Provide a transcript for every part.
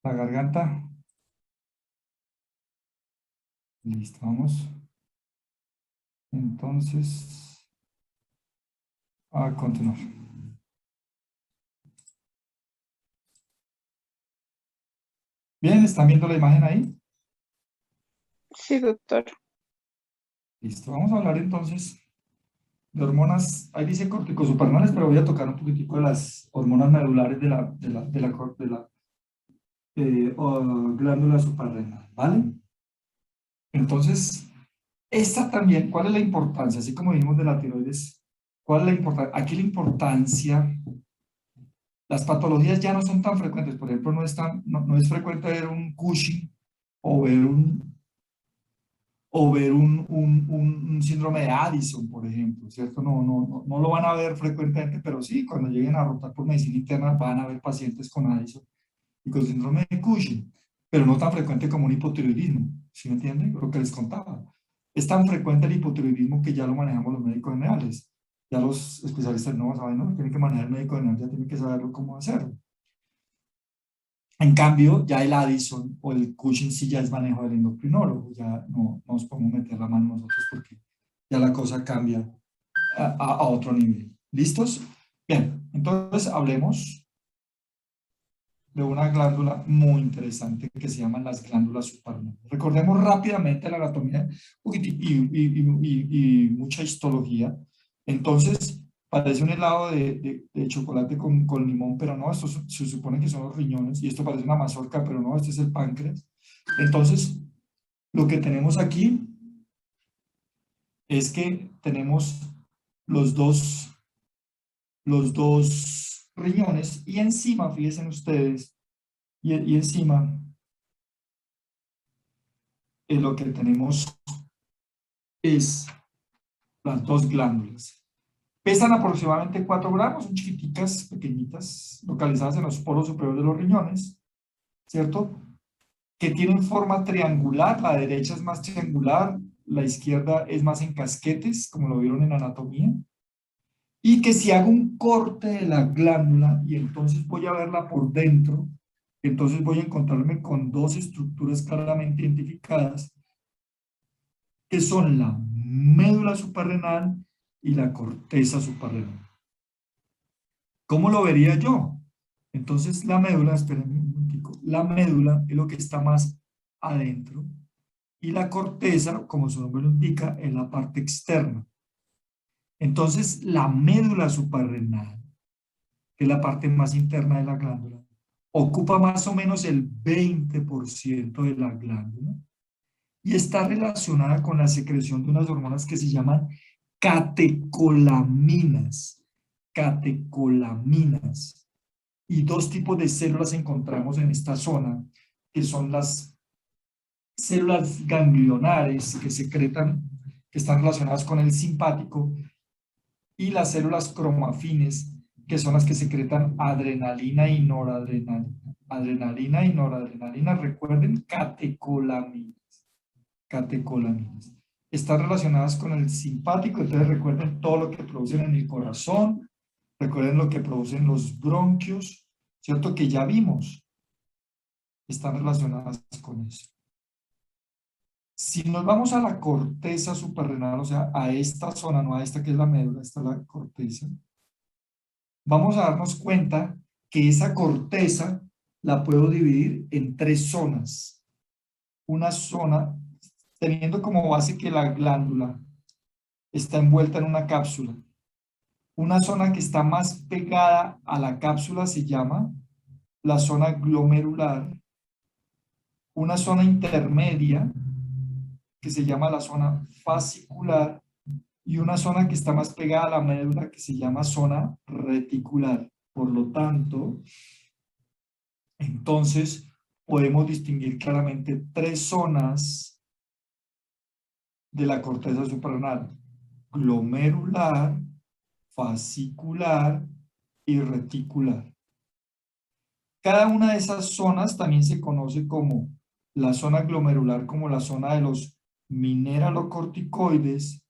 La garganta. Listo, vamos. Entonces, a continuar. Bien, ¿están viendo la imagen ahí? Sí, doctor. Listo, vamos a hablar entonces de hormonas. Ahí dice corticosuprarrenales, pero voy a tocar un poquitico de las hormonas medulares glándula suprarrenal, ¿vale? Entonces, esta también, ¿cuál es la importancia? Así como dijimos de la tiroides, ¿cuál es la importancia? Aquí la importancia, las patologías ya no son tan frecuentes. Por ejemplo, no es frecuente ver un Cushing o ver un síndrome de Addison, por ejemplo, ¿cierto? No lo van a ver frecuentemente, pero sí, cuando lleguen a rotar por medicina interna van a ver pacientes con Addison y con síndrome de Cushing, pero no tan frecuente como un hipotiroidismo, ¿sí me entienden? Lo que les contaba. Es tan frecuente el hipotiroidismo que ya lo manejamos los médicos generales. Ya los especialistas no saben, ¿no? Tienen que manejar el médico general, ya tienen que saberlo cómo hacerlo. En cambio, ya el Addison o el Cushing sí ya es manejo del endocrinólogo, ya no nos podemos meter la mano nosotros porque ya la cosa cambia a otro nivel. ¿Listos? Bien, entonces hablemos de una glándula muy interesante que se llaman las glándulas suprarrenales. Recordemos rápidamente la anatomía y mucha histología. Entonces, parece un helado de chocolate con limón, pero no, esto se supone que son los riñones, y esto parece una mazorca, pero no, este es el páncreas. Entonces, lo que tenemos aquí es que tenemos los dos, los dos riñones, y encima, fíjense ustedes, y encima lo que tenemos es las dos glándulas. Pesan aproximadamente 4 gramos, son chiquiticas, pequeñitas, localizadas en los poros superiores de los riñones, ¿cierto? Que tienen forma triangular, la derecha es más triangular, la izquierda es más en casquetes, como lo vieron en anatomía, y que si hago un corte de la glándula y entonces voy a verla por dentro, entonces voy a encontrarme con dos estructuras claramente identificadas, que son la médula suprarrenal y la corteza suprarrenal. ¿Cómo lo vería yo? Entonces la médula, espérenme un momentico, la médula es lo que está más adentro y la corteza, como su nombre lo indica, es la parte externa. Entonces la médula suprarrenal, que es la parte más interna de la glándula, ocupa más o menos el 20% de la glándula y está relacionada con la secreción de unas hormonas que se llaman catecolaminas. Catecolaminas. Y dos tipos de células encontramos en esta zona, que son las células ganglionares que secretan, que están relacionadas con el simpático, y las células cromafines, que son las que secretan adrenalina y noradrenalina. Adrenalina y noradrenalina, recuerden, catecolaminas. Catecolaminas. Están relacionadas con el simpático, entonces recuerden todo lo que producen en el corazón, recuerden lo que producen los bronquios, ¿cierto? Que ya vimos, están relacionadas con eso. Si nos vamos a la corteza suprarrenal, o sea, a esta zona, no a esta que es la médula, esta es la corteza, vamos a darnos cuenta que esa corteza la puedo dividir en 3 zonas. Una zona, teniendo como base que la glándula está envuelta en una cápsula. Una zona que está más pegada a la cápsula se llama la zona glomerular. Una zona intermedia que se llama la zona fascicular y una zona que está más pegada a la médula que se llama zona reticular. Por lo tanto, entonces podemos distinguir claramente 3 zonas de la corteza suprarrenal: glomerular, fascicular y reticular. Cada una de esas zonas también se conoce como la zona glomerular, como la zona de los mineralocorticoides,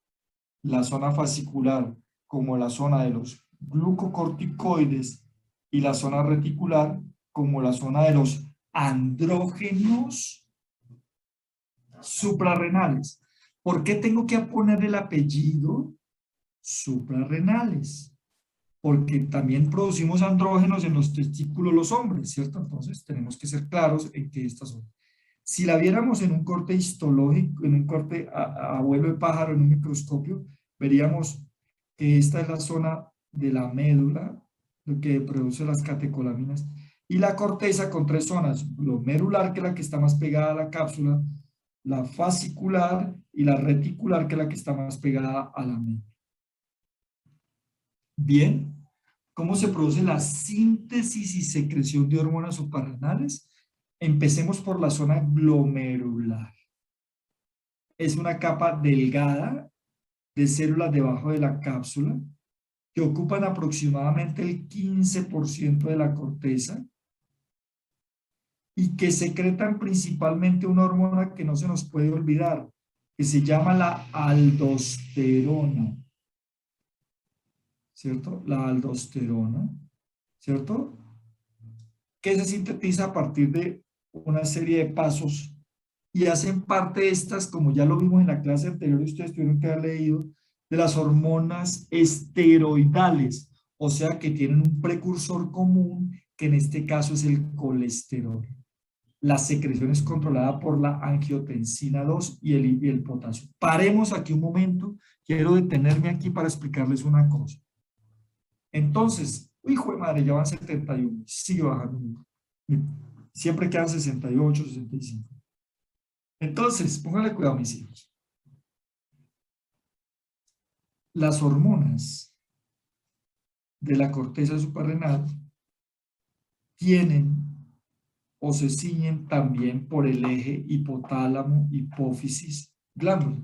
la zona fascicular como la zona de los glucocorticoides y la zona reticular como la zona de los andrógenos suprarrenales. ¿Por qué tengo que poner el apellido suprarrenales? Porque también producimos andrógenos en los testículos los hombres, ¿cierto? Entonces tenemos que ser claros en que estas son. Si la viéramos en un corte histológico, en un corte a vuelo de pájaro, en un microscopio, veríamos que esta es la zona de la médula, lo que produce las catecolaminas, y la corteza con tres zonas: glomerular, que es la que está más pegada a la cápsula, la fascicular y la reticular, que es la que está más pegada a la médula. Bien, ¿cómo se produce la síntesis y secreción de hormonas suprarrenales? Empecemos por la zona glomerular. Es una capa delgada de células debajo de la cápsula que ocupan aproximadamente el 15% de la corteza y que secretan principalmente una hormona que no se nos puede olvidar, que se llama la aldosterona, ¿cierto? La aldosterona, ¿cierto? Que se sintetiza a partir de una serie de pasos y hacen parte de estas, como ya lo vimos en la clase anterior, ustedes tuvieron que haber leído, de las hormonas esteroidales, o sea que tienen un precursor común, que en este caso es el colesterol. La secreción es controlada por la angiotensina 2 y el potasio. Paremos aquí un momento, quiero detenerme aquí para explicarles una cosa. Entonces, hijo de madre, ya van 71, sigue bajando. Siempre quedan 68, 65. Entonces, pónganle cuidado, mis hijos. Las hormonas de la corteza suprarrenal tienen o se ciñen también por el eje hipotálamo, hipófisis, glándula.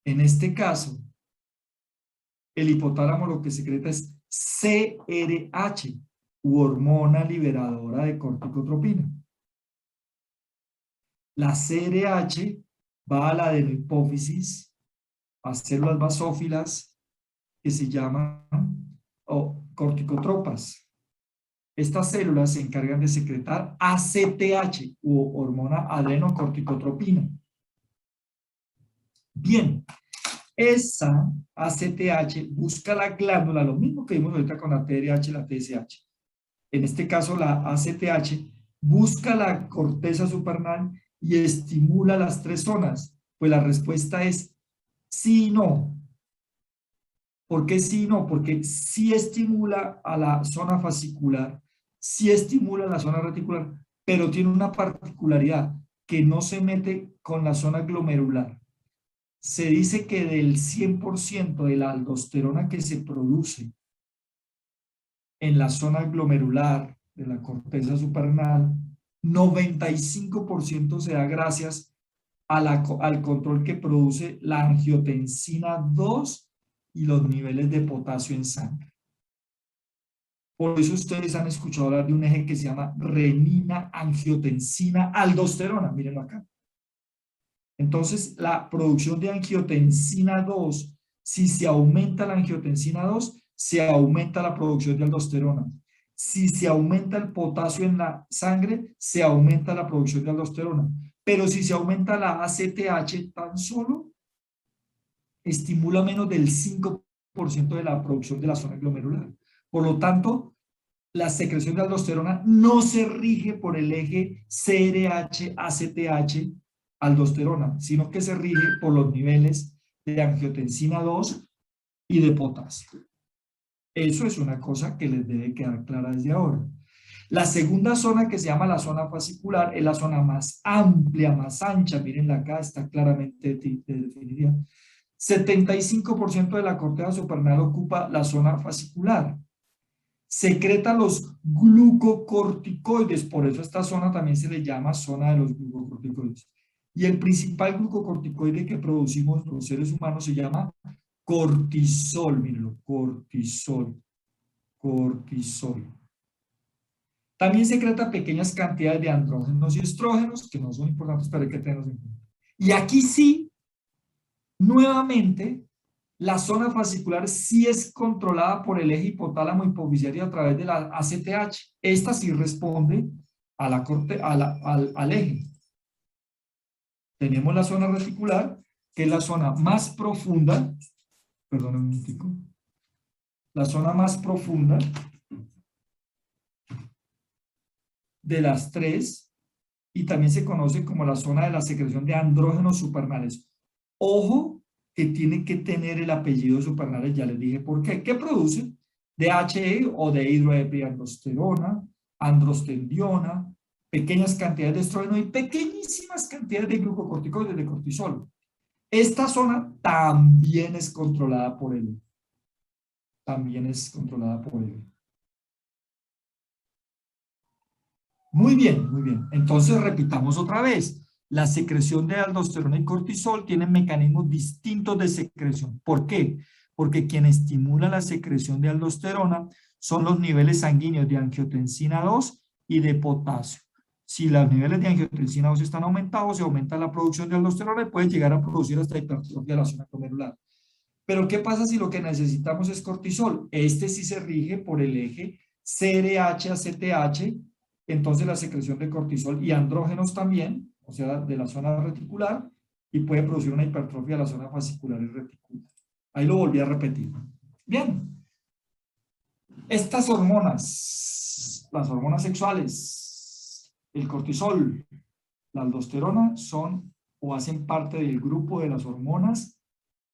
En este caso, el hipotálamo lo que secreta es CRH, u hormona liberadora de corticotropina. La CRH va a la adenohipófisis, a células basófilas que se llaman corticotropas. Estas células se encargan de secretar ACTH, u hormona adrenocorticotropina. Bien, esa ACTH busca la glándula, lo mismo que vimos ahorita con la TRH y la TSH. En este caso, la ACTH busca la corteza suprarrenal y estimula las tres zonas. Pues la respuesta es sí y no. ¿Por qué sí y no? Porque sí estimula a la zona fascicular, sí estimula la zona reticular, pero tiene una particularidad, que no se mete con la zona glomerular. Se dice que del 100% de la aldosterona que se produce en la zona glomerular de la corteza suprarrenal, 95% se da gracias al control que produce la angiotensina 2 y los niveles de potasio en sangre. Por eso ustedes han escuchado hablar de un eje que se llama renina, angiotensina, aldosterona. Mírenlo acá. Entonces, la producción de angiotensina 2, si se aumenta la angiotensina 2, se aumenta la producción de aldosterona. Si se aumenta el potasio en la sangre, se aumenta la producción de aldosterona. Pero si se aumenta la ACTH tan solo, estimula menos del 5% de la producción de la zona glomerular. Por lo tanto, la secreción de aldosterona no se rige por el eje CRH-ACTH aldosterona, sino que se rige por los niveles de angiotensina 2 y de potasio. Eso es una cosa que les debe quedar clara desde ahora. La segunda zona, que se llama la zona fascicular, es la zona más amplia, más ancha. Miren acá, está claramente definida. 75% de la corteza suprarrenal ocupa la zona fascicular. Secreta los glucocorticoides, por eso esta zona también se le llama zona de los glucocorticoides. Y el principal glucocorticoide que producimos los seres humanos se llama cortisol. Mírenlo, cortisol. También secreta pequeñas cantidades de andrógenos y estrógenos, que no son importantes, pero hay que tenerlos en cuenta. Y aquí sí, nuevamente, la zona fascicular sí es controlada por el eje hipotálamo hipofisiario a través de la ACTH. Esta sí responde a la corte, al eje. Tenemos la zona reticular, que es la zona más profunda, perdón un momentico, la zona más profunda de las tres, y también se conoce como la zona de la secreción de andrógenos supernales. Ojo que tiene que tener el apellido supernales, ya les dije por qué. ¿Qué produce? DHE o dehidroepiandrosterona, androstendiona, pequeñas cantidades de estrógeno y pequeñísimas cantidades de glucocorticoides de cortisol. Esta zona también es controlada por él. También es controlada por él. Muy bien, muy bien. Entonces repitamos otra vez. La secreción de aldosterona y cortisol tienen mecanismos distintos de secreción. ¿Por qué? Porque quien estimula la secreción de aldosterona son los niveles sanguíneos de angiotensina 2 y de potasio. Si los niveles de angiotensina 2 están aumentados, se aumenta la producción de aldosterona y puede llegar a producir hasta hipertrofia de la zona glomerular. Pero ¿qué pasa si lo que necesitamos es cortisol? Este sí se rige por el eje CRH-ACTH, entonces la secreción de cortisol y andrógenos también, o sea, de la zona reticular, y puede producir una hipertrofia de la zona fascicular y reticular. Ahí lo volví a repetir. Bien. Estas hormonas, las hormonas sexuales, el cortisol, la aldosterona, son o hacen parte del grupo de las hormonas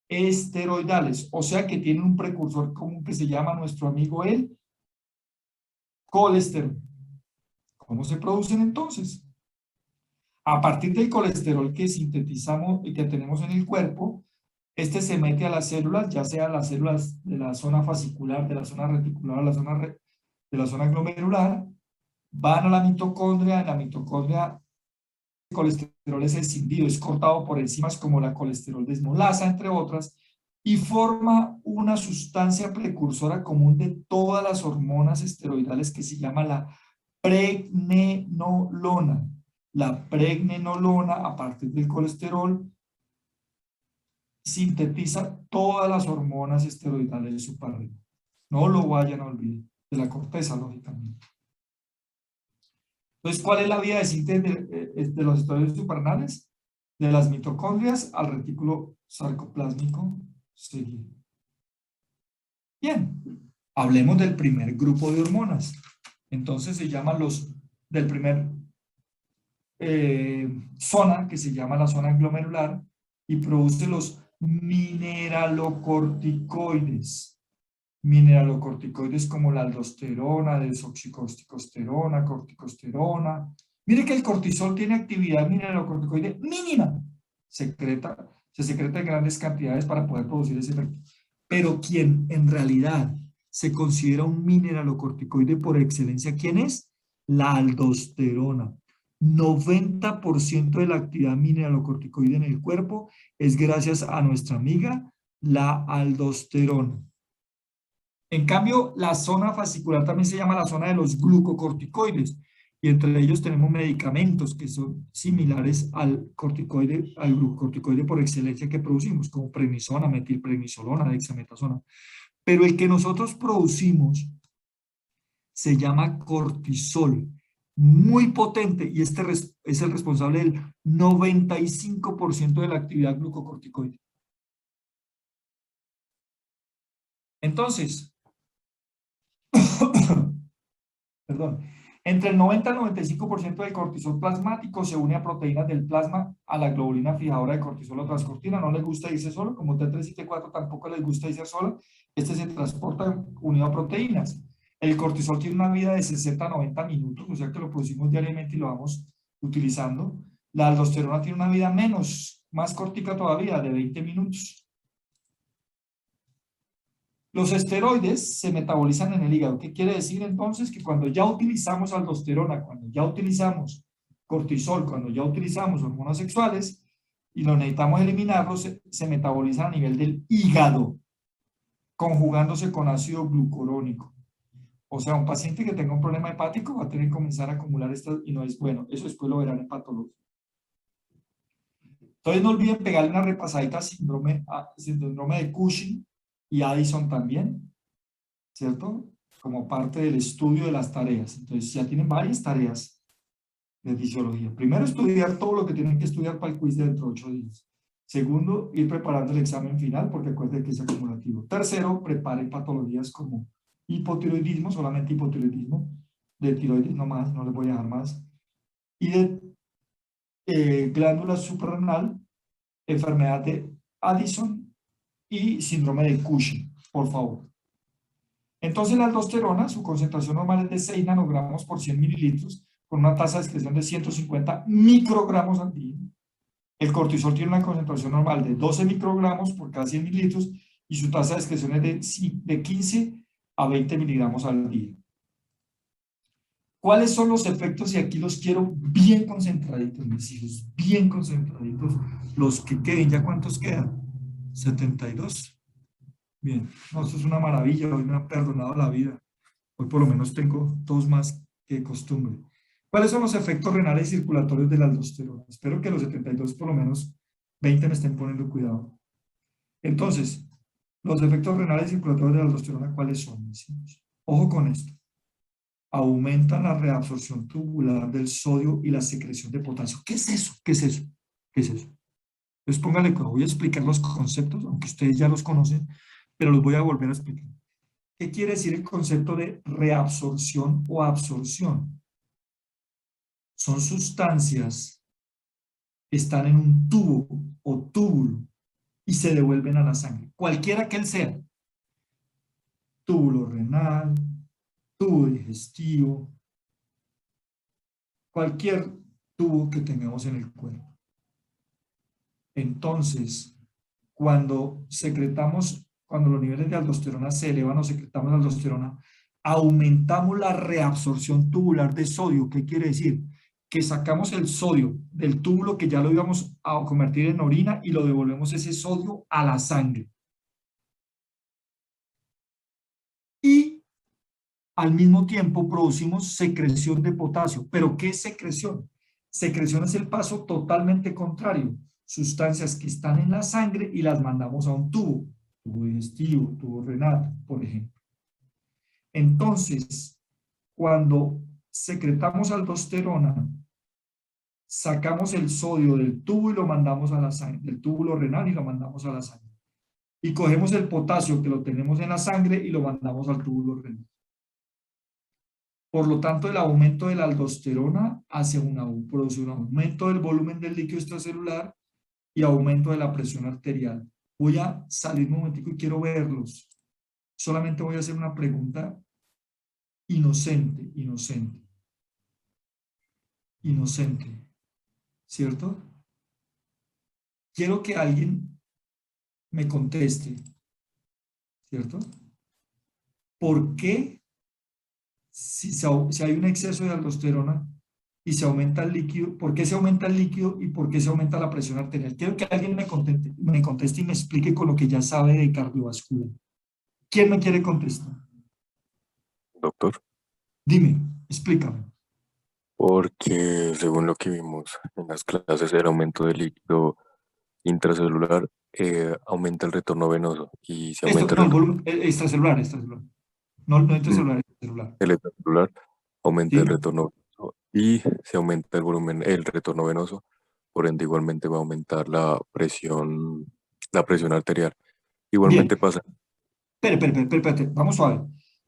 esteroidales, o sea que tienen un precursor común que se llama nuestro amigo el colesterol. ¿Cómo se producen entonces? A partir del colesterol que sintetizamos y que tenemos en el cuerpo, este se mete a las células, ya sea las células de la zona fascicular, de la zona reticular, de la zona glomerular, van a la mitocondria, en la mitocondria el colesterol es escindido, es cortado por enzimas como la colesterol desmolasa, entre otras, y forma una sustancia precursora común de todas las hormonas esteroidales que se llama la pregnenolona. La pregnenolona, a partir del colesterol, sintetiza todas las hormonas esteroidales de su padre. No lo vayan a olvidar, de la corteza, lógicamente. Entonces, ¿cuál es la vía de síntesis de los esteroides suprarrenales? De las mitocondrias al retículo sarcoplásmico seguido. Bien, hablemos del primer grupo de hormonas. Entonces se llaman del primer zona, que se llama la zona glomerular, y produce los mineralocorticoides. Mineralocorticoides como la aldosterona, desoxicorticosterona, corticosterona. Mire que el cortisol tiene actividad mineralocorticoide mínima. Se secreta en grandes cantidades para poder producir ese efecto. Pero quien en realidad se considera un mineralocorticoide por excelencia, ¿quién es? La aldosterona. 90% de la actividad mineralocorticoide en el cuerpo es gracias a nuestra amiga, la aldosterona. En cambio, la zona fascicular también se llama la zona de los glucocorticoides, y entre ellos tenemos medicamentos que son similares al glucocorticoide por excelencia que producimos, como prednisona, metilprednisolona, dexametasona. Pero el que nosotros producimos se llama cortisol, muy potente, y este es el responsable del 95% de la actividad glucocorticoide. Entonces, perdón, entre el 90 y el 95% del cortisol plasmático se une a proteínas del plasma, a la globulina fijadora de cortisol o transcortina. No les gusta irse solo, como T3 y T4 tampoco les gusta irse solo. Este se transporta unido a proteínas. El cortisol tiene una vida de 60 a 90 minutos, o sea que lo producimos diariamente y lo vamos utilizando. La aldosterona tiene una vida más cortica todavía, de 20 minutos. Los esteroides se metabolizan en el hígado. ¿Qué quiere decir entonces? Que cuando ya utilizamos aldosterona, cuando ya utilizamos cortisol, cuando ya utilizamos hormonas sexuales y los necesitamos eliminarlos, se metabolizan a nivel del hígado, conjugándose con ácido glucurónico. O sea, un paciente que tenga un problema hepático va a tener que comenzar a acumular estas y no es bueno. Eso después lo verán en patología. Entonces no olviden pegarle una repasadita a síndrome de Cushing y Addison también, ¿cierto? Como parte del estudio de las tareas. Entonces ya tienen varias tareas de fisiología. Primero, estudiar todo lo que tienen que estudiar para el quiz de dentro de 8 días. Segundo, ir preparando el examen final, porque acuérdense que es acumulativo. Tercero, preparen patologías como hipotiroidismo, solamente hipotiroidismo, de tiroides no más, no les voy a dejar más, y de glándula suprarrenal, enfermedad de Addison y síndrome de Cushing, por favor. Entonces la aldosterona, su concentración normal es de 6 nanogramos por 100 mililitros, con una tasa de excreción de 150 microgramos al día. El cortisol tiene una concentración normal de 12 microgramos por cada 100 mililitros y su tasa de excreción es de 15 a 20 miligramos al día. ¿Cuáles son los efectos? Y aquí los quiero bien concentraditos, mis hijos, bien concentraditos. Los que queden, ¿ya cuántos quedan? 72. Bien, no, esto es una maravilla, hoy me han perdonado la vida. Hoy por lo menos tengo 2 más que de costumbre. ¿Cuáles son los efectos renales y circulatorios de la aldosterona? Espero que los 72 por lo menos 20 me estén poniendo cuidado. Entonces, los efectos renales y circulatorios de la aldosterona, ¿cuáles son, mis hijos? Ojo con esto. Aumentan la reabsorción tubular del sodio y la secreción de potasio. ¿Qué es eso? ¿Qué es eso? ¿Qué es eso? Entonces póngale cuidado, voy a explicar los conceptos, aunque ustedes ya los conocen, pero los voy a volver a explicar. ¿Qué quiere decir el concepto de reabsorción o absorción? Son sustancias que están en un tubo o túbulo y se devuelven a la sangre, cualquiera que él sea. Túbulo renal, tubo digestivo, cualquier tubo que tengamos en el cuerpo. Entonces, cuando los niveles de aldosterona se elevan o secretamos aldosterona, aumentamos la reabsorción tubular de sodio. ¿Qué quiere decir? Que sacamos el sodio del túbulo que ya lo íbamos a convertir en orina y lo devolvemos ese sodio a la sangre. Y al mismo tiempo producimos secreción de potasio. ¿Pero qué es secreción? Secreción es el paso totalmente contrario. Sustancias que están en la sangre y las mandamos a un tubo digestivo, tubo renal, por ejemplo. Entonces, cuando secretamos aldosterona, sacamos el sodio del tubo y lo mandamos a la sangre, del túbulo renal y lo mandamos a la sangre. Y cogemos el potasio que lo tenemos en la sangre y lo mandamos al túbulo renal. Por lo tanto, el aumento de la aldosterona produce un aumento del volumen del líquido extracelular y aumento de la presión arterial. Voy a salir un momentico y quiero verlos. Solamente voy a hacer una pregunta inocente, ¿cierto? Quiero que alguien me conteste, ¿cierto? ¿Por qué si hay un exceso de aldosterona y se aumenta el líquido, por qué se aumenta el líquido y por qué se aumenta la presión arterial? Quiero que alguien me conteste y me explique con lo que ya sabe de cardiovascular. ¿Quién me quiere contestar? Doctor, Dime, explícame. porque según lo que vimos en las clases, el aumento del líquido intracelular aumenta el retorno venoso y si Esto, aumenta no, el volumen extracelular. No intracelular, extracelular. el extracelular, aumenta el ¿Sí? retorno venoso y si aumenta el retorno venoso, por ende igualmente va a aumentar la presión arterial. Bien. Igualmente pasa Espérate, vamos suave.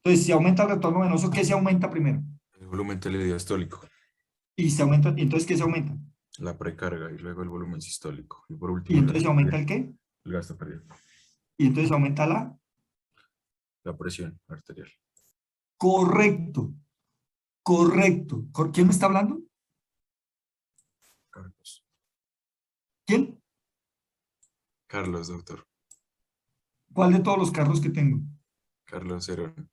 Entonces, si aumenta el retorno venoso, ¿qué se aumenta primero? El volumen telediastólico, Y se aumenta, ¿y entonces qué se aumenta? la precarga y luego el volumen sistólico. Y por ¿Y último, entonces se aumenta el qué? el gasto cardíaco, Y entonces aumenta la presión arterial. Correcto. ¿Quién me está hablando? Carlos. ¿Quién? Carlos, doctor. ¿Cuál de todos los Carlos que tengo? Carlos Herón.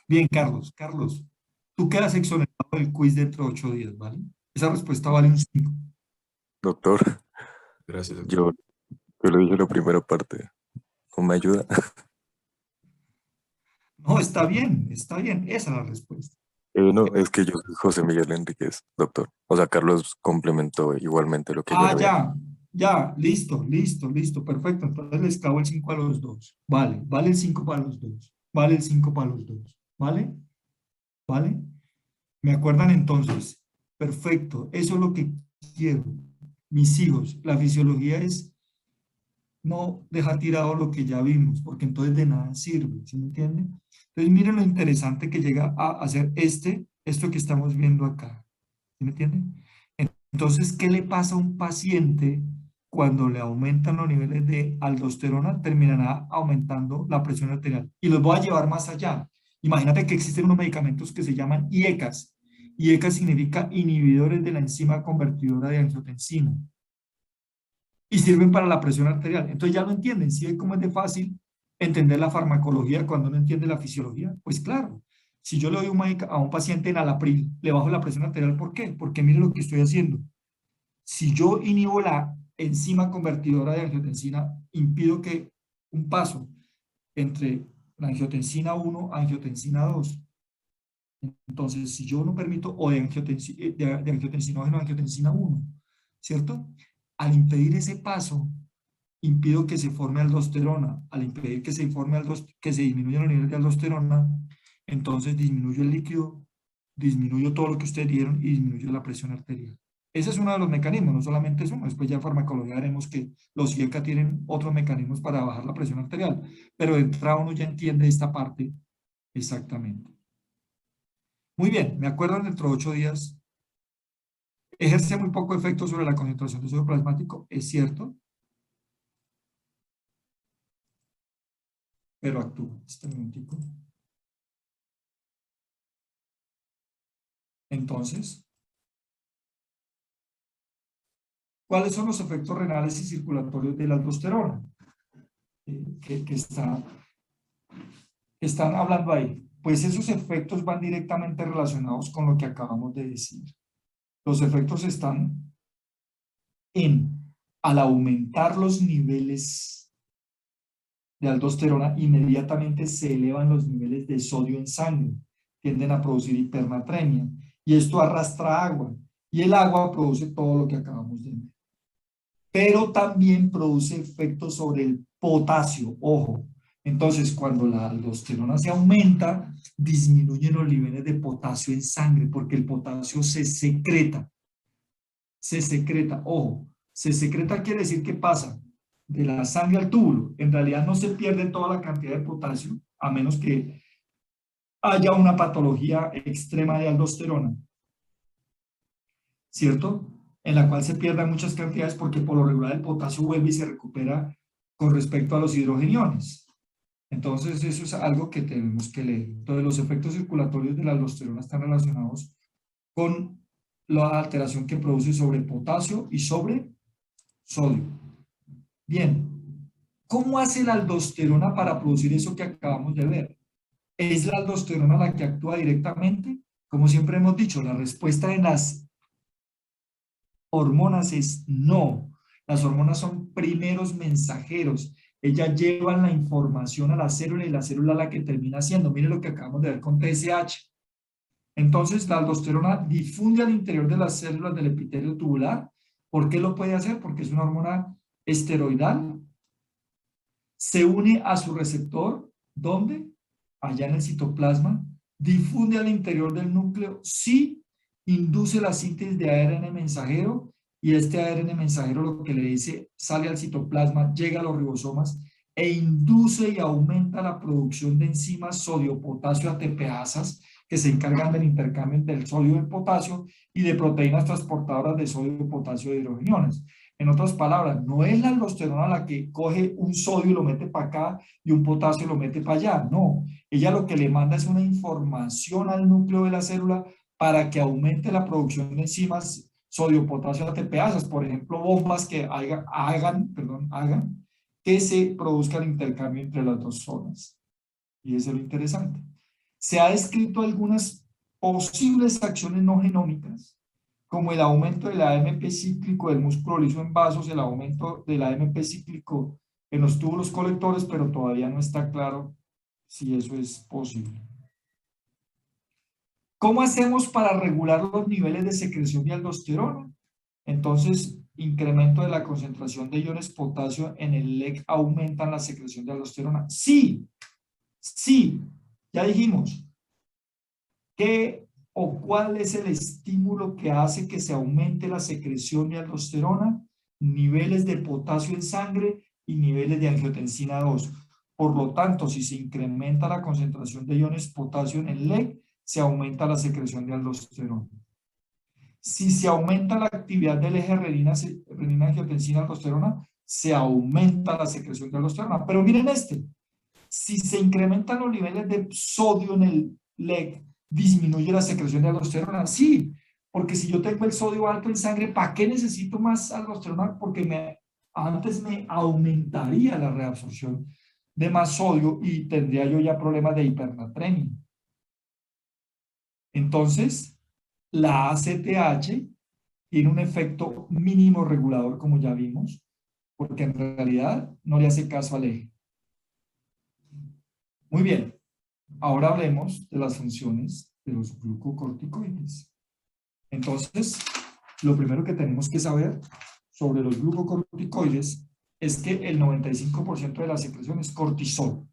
Bien, Carlos. Carlos, tú quedas exonerado del quiz dentro de 8 días, ¿vale? Esa respuesta vale un 5. doctor, Gracias, doctor. yo le dije la primera parte, ¿no me ayuda? No, está bien, esa es la respuesta. No, es que yo soy José Miguel Enríquez, doctor. O sea, Carlos complementó igualmente lo que yo le había. Listo, perfecto. Entonces les clavo el 5 a los dos. Vale el 5 para los dos. Vale el 5 para los dos. ¿Vale? ¿Me acuerdan entonces? Perfecto, eso es lo que quiero. Mis hijos, la fisiología es no dejar tirado lo que ya vimos, porque entonces de nada sirve, ¿sí me entiende? Entonces miren lo interesante que llega a hacer esto que estamos viendo acá, ¿sí me entiende? Entonces, ¿qué le pasa a un paciente cuando le aumentan los niveles de aldosterona? Terminará aumentando la presión arterial. Y los voy a llevar más allá. Imagínate que existen unos medicamentos que se llaman IECAS. IECAS significa inhibidores de la enzima convertidora de angiotensina. Y sirven para la presión arterial. Entonces ya lo entienden. ¿Sí ven cómo es de fácil entender la farmacología cuando uno entiende la fisiología? Pues claro. Si yo le doy a un paciente enalapril, le bajo la presión arterial, ¿por qué? Porque mire lo que estoy haciendo. Si yo inhibo la enzima convertidora de angiotensina, impido que un paso entre la angiotensina 1 a angiotensina 2. Entonces, si yo no permito, o de angiotensinógeno a angiotensina 1, ¿cierto? Al impedir ese paso, impido que se forme aldosterona. Al impedir que que se disminuyan los niveles de aldosterona, entonces disminuyo el líquido, disminuyo todo lo que ustedes dieron y disminuyo la presión arterial. Ese es uno de los mecanismos, no solamente es uno. Después ya en farmacología haremos que los IECA tienen otros mecanismos para bajar la presión arterial, pero de entrada uno ya entiende esta parte exactamente. Muy bien, me acuerdo dentro de 8 días. Ejerce muy poco efecto sobre la concentración de sodio plasmático, es cierto, pero actúa. Este momentico. Entonces, ¿cuáles son los efectos renales y circulatorios de la aldosterona? Que están hablando ahí. Pues esos efectos van directamente relacionados con lo que acabamos de decir. Los efectos están al aumentar los niveles de aldosterona, inmediatamente se elevan los niveles de sodio en sangre, tienden a producir hipernatremia, y esto arrastra agua, y el agua produce todo lo que acabamos de ver. Pero también produce efectos sobre el potasio, ojo. Entonces, cuando la aldosterona se aumenta, disminuyen los niveles de potasio en sangre, porque el potasio se secreta. Se secreta, ojo. Se secreta quiere decir que pasa de la sangre al túbulo. En realidad no se pierde toda la cantidad de potasio, a menos que haya una patología extrema de aldosterona, ¿cierto? En la cual se pierdan muchas cantidades porque por lo regular el potasio vuelve y se recupera con respecto a los hidrogeniones. Entonces eso es algo que tenemos que leer. Entonces los efectos circulatorios de la aldosterona están relacionados con la alteración que produce sobre potasio y sobre sodio. Bien, ¿cómo hace la aldosterona para producir eso que acabamos de ver? ¿Es la aldosterona la que actúa directamente? Como siempre hemos dicho, la respuesta de las hormonas es no. Las hormonas son primeros mensajeros. Ellas llevan la información a la célula y la célula la que termina haciendo. Miren lo que acabamos de ver con TSH. Entonces, la aldosterona difunde al interior de las células del epitelio tubular. ¿Por qué lo puede hacer? Porque es una hormona esteroidal. Se une a su receptor, ¿dónde? Allá en el citoplasma. Difunde al interior del núcleo, sí, induce la síntesis de ARN mensajero, y este ARN mensajero lo que le dice, sale al citoplasma, llega a los ribosomas e induce y aumenta la producción de enzimas sodio-potasio ATPasas que se encargan del intercambio entre el sodio y el potasio y de proteínas transportadoras de sodio, potasio y hidrogeniones. En otras palabras, no es la aldosterona la que coge un sodio y lo mete para acá y un potasio y lo mete para allá, no. Ella lo que le manda es una información al núcleo de la célula para que aumente la producción de enzimas sodio, potasio, ATPasas, por ejemplo, bombas que hagan que se produzca el intercambio entre las dos zonas. Y eso es lo interesante. Se ha descrito algunas posibles acciones no genómicas, como el aumento del AMP cíclico del músculo liso en vasos, el aumento del AMP cíclico en los túbulos colectores, pero todavía no está claro si eso es posible. ¿Cómo hacemos para regular los niveles de secreción de aldosterona? Entonces, incremento de la concentración de iones potasio en el LEC aumentan la secreción de aldosterona. Sí, sí, ya dijimos que ¿O cuál es el estímulo que hace que se aumente la secreción de aldosterona? Niveles de potasio en sangre y niveles de angiotensina 2. Por lo tanto, si se incrementa la concentración de iones potasio en el LEG, se aumenta la secreción de aldosterona. Si se aumenta la actividad del eje renina-angiotensina-aldosterona, se aumenta la secreción de aldosterona. Pero miren si se incrementan los niveles de sodio en el LEG, ¿disminuye la secreción de aldosterona? Sí, porque si yo tengo el sodio alto en sangre, ¿para qué necesito más aldosterona? Porque antes me aumentaría la reabsorción de más sodio y tendría yo ya problemas de hipernatremia. Entonces, la ACTH tiene un efecto mínimo regulador, como ya vimos, porque en realidad no le hace caso al eje. Muy bien, ahora hablemos de las funciones de los glucocorticoides. Entonces, lo primero que tenemos que saber sobre los glucocorticoides es que el 95% de la secreción es cortisol.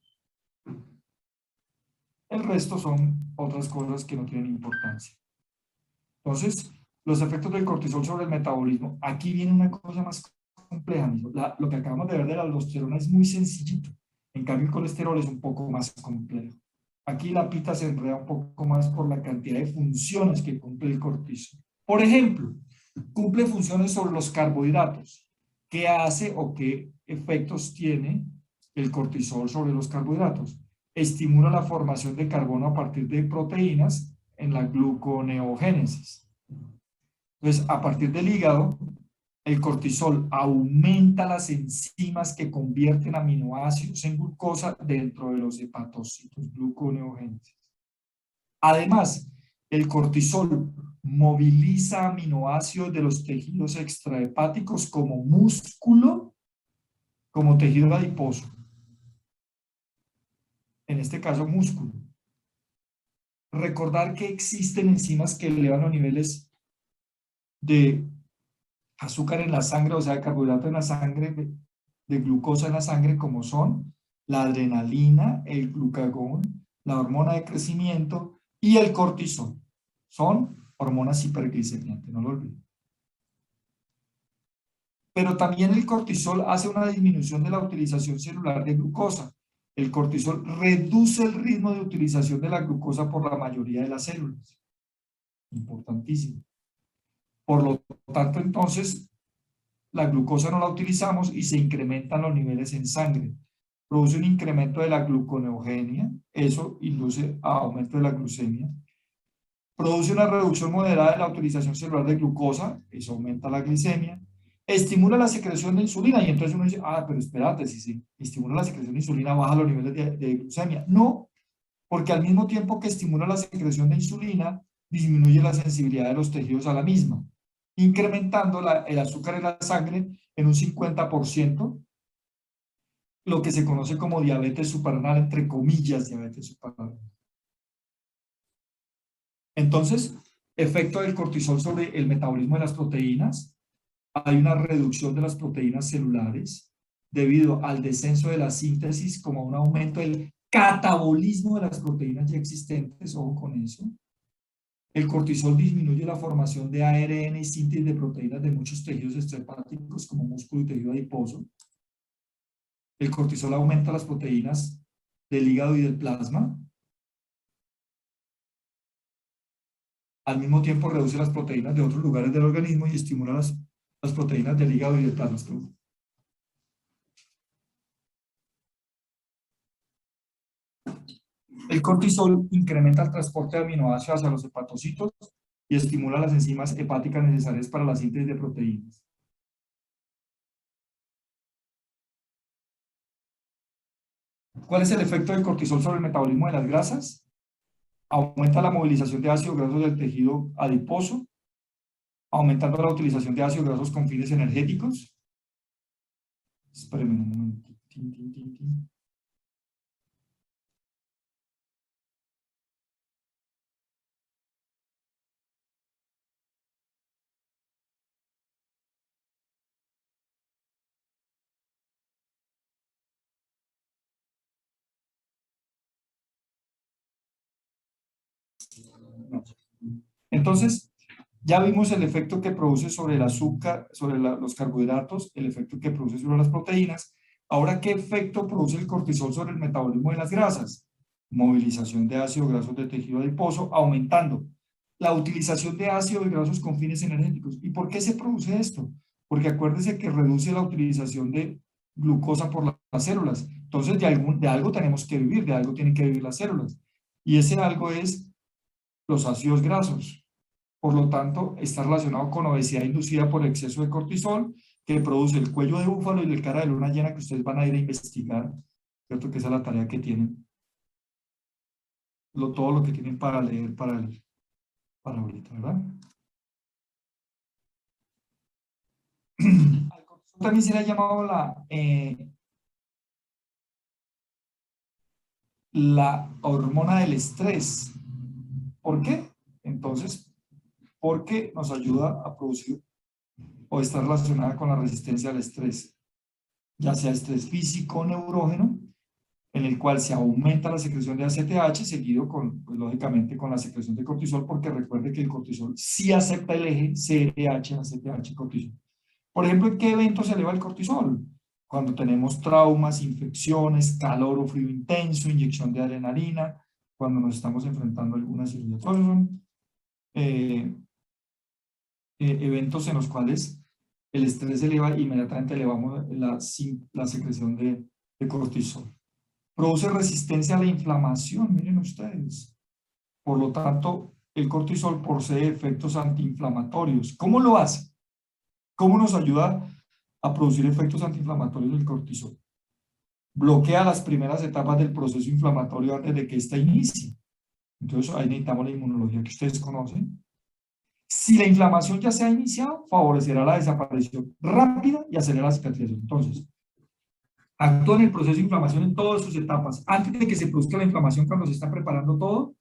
El resto son otras cosas que no tienen importancia. Entonces, los efectos del cortisol sobre el metabolismo. Aquí viene una cosa más compleja, amigos. Lo que acabamos de ver de la aldosterona es muy sencillito. En cambio, el colesterol es un poco más complejo. Aquí la pita se enreda un poco más por la cantidad de funciones que cumple el cortisol. Por ejemplo, cumple funciones sobre los carbohidratos. ¿Qué hace o qué efectos tiene el cortisol sobre los carbohidratos? Estimula la formación de carbono a partir de proteínas en la gluconeogénesis. Entonces, a partir del hígado, el cortisol aumenta las enzimas que convierten aminoácidos en glucosa dentro de los hepatocitos, gluconeogénesis. Además, el cortisol moviliza aminoácidos de los tejidos extrahepáticos como músculo, como tejido adiposo. En este caso, músculo. Recordar que existen enzimas que elevan los niveles de azúcar en la sangre, o sea, de carbohidrato en la sangre, de glucosa en la sangre, como son la adrenalina, el glucagón, la hormona de crecimiento y el cortisol. Son hormonas hiperglicemiantes, no lo olviden. Pero también el cortisol hace una disminución de la utilización celular de glucosa. El cortisol reduce el ritmo de utilización de la glucosa por la mayoría de las células. Importantísimo. Por lo tanto, entonces, la glucosa no la utilizamos y se incrementan los niveles en sangre. Produce un incremento de la gluconeogenia, eso induce a aumento de la glucemia. Produce una reducción moderada de la utilización celular de glucosa, eso aumenta la glicemia. Estimula la secreción de insulina y entonces uno dice, pero espérate, si se estimula la secreción de insulina baja los niveles de glucemia. No, porque al mismo tiempo que estimula la secreción de insulina, disminuye la sensibilidad de los tejidos a la misma, incrementando el azúcar en la sangre en un 50%, lo que se conoce como diabetes suprarrenal, entre comillas, diabetes suprarrenal. Entonces, efecto del cortisol sobre el metabolismo de las proteínas. Hay una reducción de las proteínas celulares debido al descenso de la síntesis, como un aumento del catabolismo de las proteínas ya existentes, ojo con eso. El cortisol disminuye la formación de ARN y síntesis de proteínas de muchos tejidos extrahepáticos como músculo y tejido adiposo. El cortisol aumenta las proteínas del hígado y del plasma. Al mismo tiempo reduce las proteínas de otros lugares del organismo y estimula las proteínas del hígado y del plasma. El cortisol incrementa el transporte de aminoácidos hacia los hepatocitos y estimula las enzimas hepáticas necesarias para la síntesis de proteínas. ¿Cuál es el efecto del cortisol sobre el metabolismo de las grasas? Aumenta la movilización de ácidos grasos del tejido adiposo, aumentando la utilización de ácidos grasos con fines energéticos. Espérenme un momento. No. Entonces, ya vimos el efecto que produce sobre el azúcar, sobre los carbohidratos, el efecto que produce sobre las proteínas. Ahora, ¿qué efecto produce el cortisol sobre el metabolismo de las grasas? Movilización de ácidos grasos de tejido adiposo, aumentando la utilización de ácidos grasos con fines energéticos. ¿Y por qué se produce esto? Porque acuérdese que reduce la utilización de glucosa por las células. Entonces, de algo tenemos que vivir, de algo tienen que vivir las células. Y ese algo es los ácidos grasos. Por lo tanto, está relacionado con obesidad inducida por exceso de cortisol, que produce el cuello de búfalo y el cara de luna llena, que ustedes van a ir a investigar, ¿cierto? Que esa es la tarea que tienen. Todo lo que tienen para leer para ahorita, ¿verdad? Al cortisol también se le ha llamado la hormona del estrés. ¿Por qué? Entonces, porque nos ayuda a producir o está relacionada con la resistencia al estrés, ya sea estrés físico o neurógeno, en el cual se aumenta la secreción de ACTH, seguido con, pues, lógicamente, con la secreción de cortisol, porque recuerde que el cortisol sí acepta el eje CRH, ACTH, cortisol. Por ejemplo, ¿en qué evento se eleva el cortisol? Cuando tenemos traumas, infecciones, calor o frío intenso, inyección de adrenalina, cuando nos estamos enfrentando a alguna cirugía. Todos son eventos en los cuales el estrés se eleva e inmediatamente elevamos la secreción de cortisol. Produce resistencia a la inflamación, miren ustedes. Por lo tanto, el cortisol posee efectos antiinflamatorios. ¿Cómo lo hace? ¿Cómo nos ayuda a producir efectos antiinflamatorios del cortisol? Bloquea las primeras etapas del proceso inflamatorio antes de que ésta inicie. Entonces, ahí necesitamos la inmunología que ustedes conocen. Si la inflamación ya se ha iniciado, favorecerá la desaparición rápida y acelera la cicatrización. Entonces, actúa en el proceso de inflamación en todas sus etapas. Antes de que se produzca la inflamación, cuando se está preparando todo,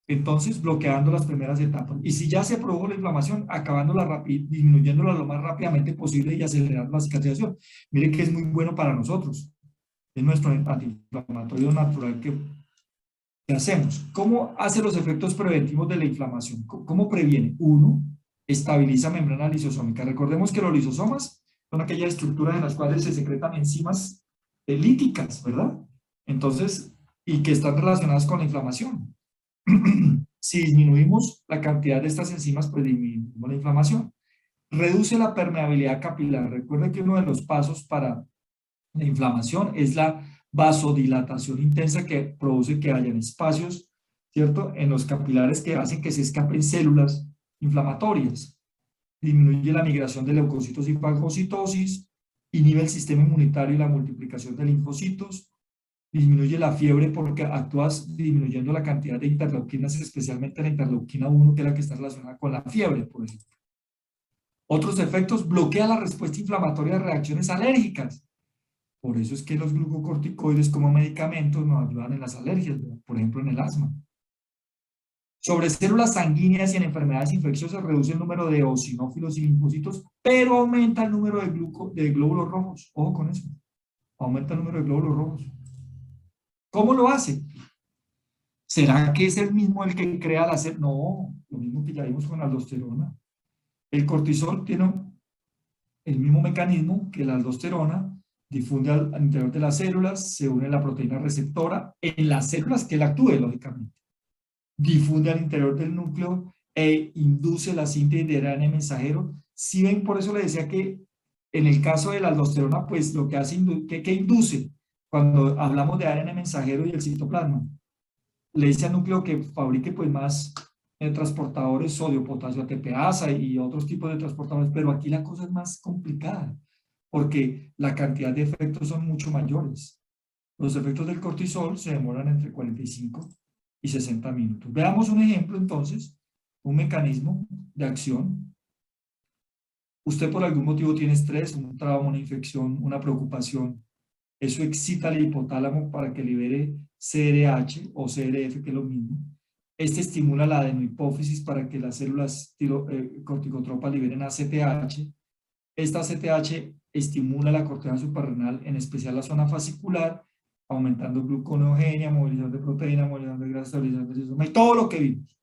entonces bloqueando las primeras etapas. Y si ya se produjo la inflamación, acabándola disminuyéndola lo más rápidamente posible y acelerando la cicatrización. Mire que es muy bueno para nosotros. Es nuestro antiinflamatorio natural que hacemos. ¿Cómo hace los efectos preventivos de la inflamación? ¿Cómo previene? Uno, estabiliza membrana lisosómica. Recordemos que los lisosomas son aquellas estructuras en las cuales se secretan enzimas líticas, ¿verdad? Entonces, y que están relacionadas con la inflamación. Si disminuimos la cantidad de estas enzimas, pues disminuimos la inflamación. Reduce la permeabilidad capilar. Recuerden que uno de los pasos para la inflamación es la vasodilatación intensa, que produce que hayan espacios, ¿cierto?, en los capilares que hacen que se escapen células inflamatorias. Disminuye la migración de leucocitos y fagocitosis, inhibe el sistema inmunitario y la multiplicación de linfocitos, disminuye la fiebre porque actúas disminuyendo la cantidad de interleuquinas, especialmente la interleuquina 1, que es la que está relacionada con la fiebre, por ejemplo. Otros efectos: bloquea la respuesta inflamatoria de reacciones alérgicas. Por eso es que los glucocorticoides como medicamentos nos ayudan en las alergias, por ejemplo en el asma. Sobre células sanguíneas y en enfermedades infecciosas reduce el número de eosinófilos y linfocitos, pero aumenta el número de glóbulos rojos. Ojo con eso. Aumenta el número de glóbulos rojos. ¿Cómo lo hace? ¿Será que es el mismo el que crea la célula? No, lo mismo que ya vimos con la aldosterona. El cortisol tiene el mismo mecanismo que la aldosterona, difunde al interior de las células, se une a la proteína receptora en las células que él actúe, lógicamente. Difunde al interior del núcleo e induce la síntesis de ARN mensajero. Si ven, por eso le decía que en el caso de la aldosterona, pues lo que hace, ¿qué induce? Cuando hablamos de ARN mensajero y el citoplasma, le dice al núcleo que fabrique pues más transportadores sodio, potasio, ATPasa y otros tipos de transportadores, pero aquí la cosa es más complicada, porque la cantidad de efectos son mucho mayores. Los efectos del cortisol se demoran entre 45 y 60 minutos. Veamos un ejemplo entonces, un mecanismo de acción. Usted por algún motivo tiene estrés, un trauma, una infección, una preocupación. Eso excita al hipotálamo para que libere CRH o CRF, que es lo mismo. Este estimula la adenohipófisis para que las células corticotropas liberen ACTH. Esta ACTH estimula la corteza suprarrenal, en especial la zona fascicular, aumentando gluconeogenia, movilización de proteína, movilización de grasa, estabilización de sistema y todo lo que vimos.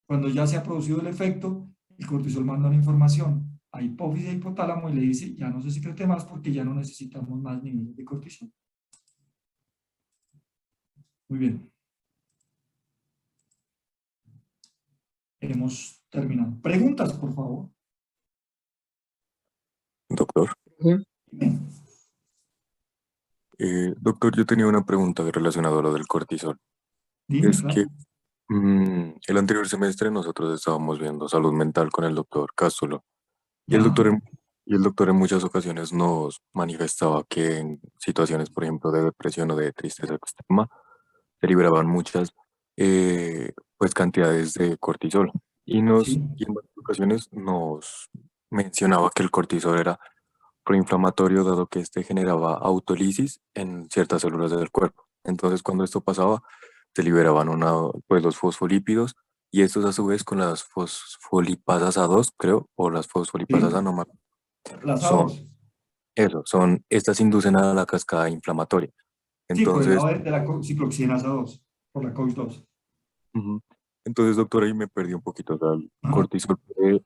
Cuando ya se ha producido el efecto, el cortisol manda una información a hipófisis e hipotálamo y le dice, ya no se secrete más porque ya no necesitamos más niveles de cortisol. Muy bien. Hemos terminado. Preguntas, por favor. Doctor. Ujú. Dime. Doctor, yo tenía una pregunta relacionada a lo del cortisol. Dime, Es claro. que el anterior semestre nosotros estábamos viendo salud mental con el doctor Cástulo y el Ya. doctor en muchas ocasiones nos manifestaba que en situaciones, por ejemplo, de depresión o de tristeza extrema, se liberaban muchas pues cantidades de cortisol Sí. y en varias ocasiones nos mencionaba que el cortisol era proinflamatorio dado que este generaba autólisis en ciertas células del cuerpo. Entonces, cuando esto pasaba, se liberaban pues los fosfolípidos y estos a su vez con las fosfolipasas A2, creo, o las fosfolipasas Sí. A, no me acuerdo, Las son A2. estas inducen a la cascada inflamatoria. Sí, por el Entonces, lado de la ciclooxigenasa 2, por la COX-2. ujú. Entonces, doctor, ahí me perdí un poquito. O sea, el Ajá. cortisol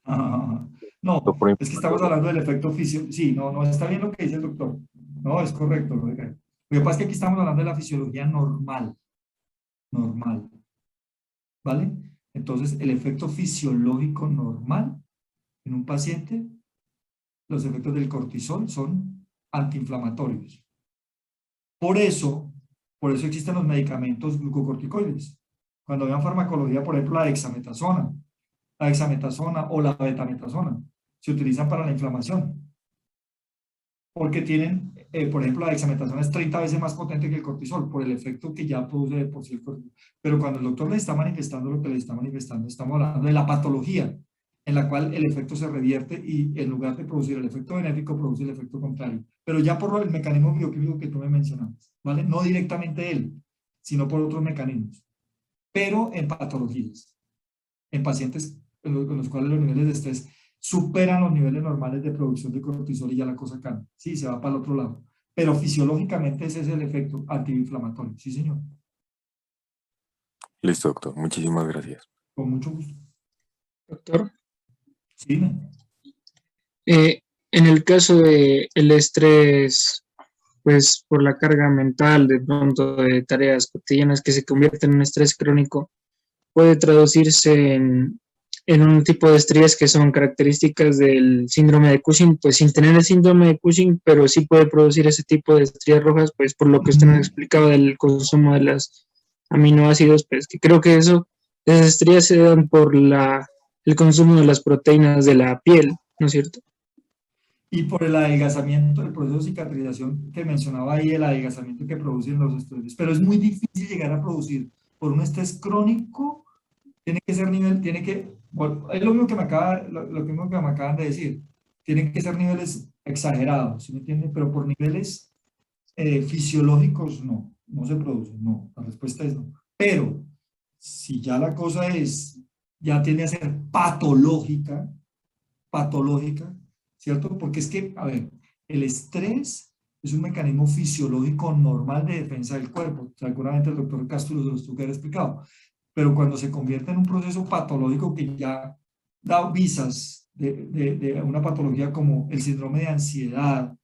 Ajá, ajá. No, es que estamos proinflamatorio. hablando del efecto fisiológico. Sí, no, no está bien lo que dice el doctor. No, es correcto. Lo que pasa es que aquí estamos hablando de la fisiología normal. Normal. ¿Vale? Entonces, el efecto fisiológico normal en un paciente, los efectos del cortisol son antiinflamatorios. Por eso, por eso existen los medicamentos glucocorticoides. Cuando vean farmacología, por ejemplo, la dexametasona o la betametasona, se utilizan para la inflamación. Porque tienen, por ejemplo, la dexametasona es 30 veces más potente que el cortisol, por el efecto que ya produce de por sí el cortisol. Pero cuando el doctor le está manifestando lo que le está manifestando, estamos hablando de la patología, en la cual el efecto se revierte y en lugar de producir el efecto benéfico, produce el efecto contrario. Pero ya por el mecanismo bioquímico que tú me mencionabas, ¿vale? No directamente él, sino por otros mecanismos. Pero en patologías, en pacientes en los cuales los niveles de estrés superan los niveles normales de producción de cortisol y ya la cosa cambia. Sí, se va para el otro lado. Pero fisiológicamente ese es el efecto antiinflamatorio. Sí, señor. Listo, doctor. Muchísimas gracias. Con mucho gusto. Doctor, Sí, dime. en el caso de el estrés, pues por la carga mental de pronto de tareas cotidianas que se convierten en un estrés crónico, puede traducirse en un tipo de estrés que son características del síndrome de Cushing, pues sin tener el síndrome de Cushing, pero sí puede producir ese tipo de estrías rojas, pues por lo que usted nos explicaba del consumo de los aminoácidos, pues que creo que esas estrías se dan por el consumo de las proteínas de la piel, ¿no es cierto? Y por el adelgazamiento, el proceso de cicatrización que mencionaba ahí, el adelgazamiento que producen los esteroides. Pero es muy difícil llegar a producir por un estrés crónico. Tiene que ser nivel, tiene que, bueno, es lo mismo que lo mismo que me acaban de decir. Tienen que ser niveles exagerados, ¿sí me entienden? Pero por niveles fisiológicos no se producen, no. La respuesta es no. Pero si ya la cosa ya tiende a ser patológica, ¿cierto? Porque es que, a ver, el estrés es un mecanismo fisiológico normal de defensa del cuerpo. Seguramente el doctor Castro se los tuvo que haber explicado. Pero cuando se convierte en un proceso patológico que ya da visas de una patología como el síndrome de ansiedad,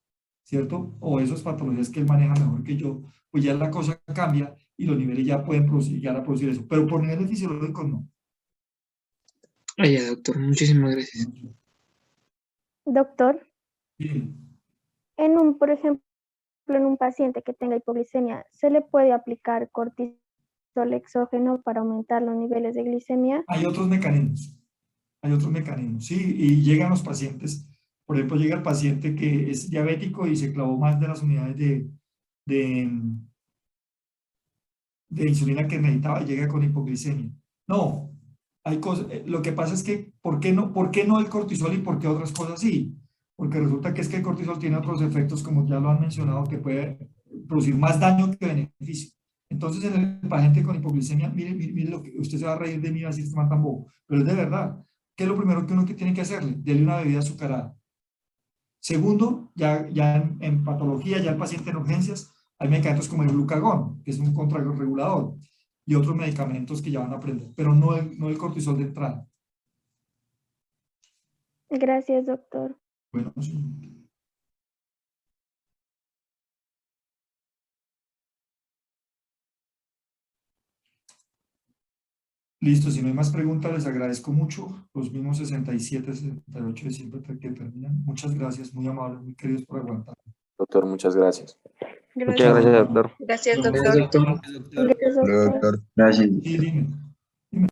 ¿cierto? O esas patologías que él maneja mejor que yo, pues ya la cosa cambia y los niveles ya pueden llegar a producir eso. Pero por niveles fisiológicos no. Ah, ya, doctor, muchísimas gracias. Doctor, Sí. por ejemplo, en un paciente que tenga hipoglicemia, ¿se le puede aplicar cortisol exógeno para aumentar los niveles de glicemia? Hay otros mecanismos, sí, y llegan los pacientes, por ejemplo, llega el paciente que es diabético y se clavó más de las unidades de, de insulina que necesitaba y llega con hipoglicemia. No, hay cosas, lo que pasa es que, ¿por qué no el cortisol y por qué otras cosas sí? Porque resulta que es que el cortisol tiene otros efectos, como ya lo han mencionado, que puede producir más daño que beneficio. Entonces, en el paciente con hipoglicemia, mire lo que usted se va a reír de mí y va a decir, este man tan bobo, pero es de verdad. ¿Qué es lo primero que uno tiene que hacerle? Dele una bebida azucarada. Segundo, ya en patología, ya el paciente en urgencias, hay medicamentos como el glucagón, que es un contrarregulador. y otros medicamentos que ya van a aprender, pero no el cortisol de entrada. Gracias, doctor. Bueno, sí. Listo, si no hay más preguntas, les agradezco mucho. Los mismos 67, 68 de siempre que terminan. Muchas gracias, muy amables, muy queridos por aguantar. Doctor, muchas gracias. Muchas gracias, doctor. Gracias, Bueno, Gracias, doctor. doctor. Gracias, doctor. Gracias. sí, dime.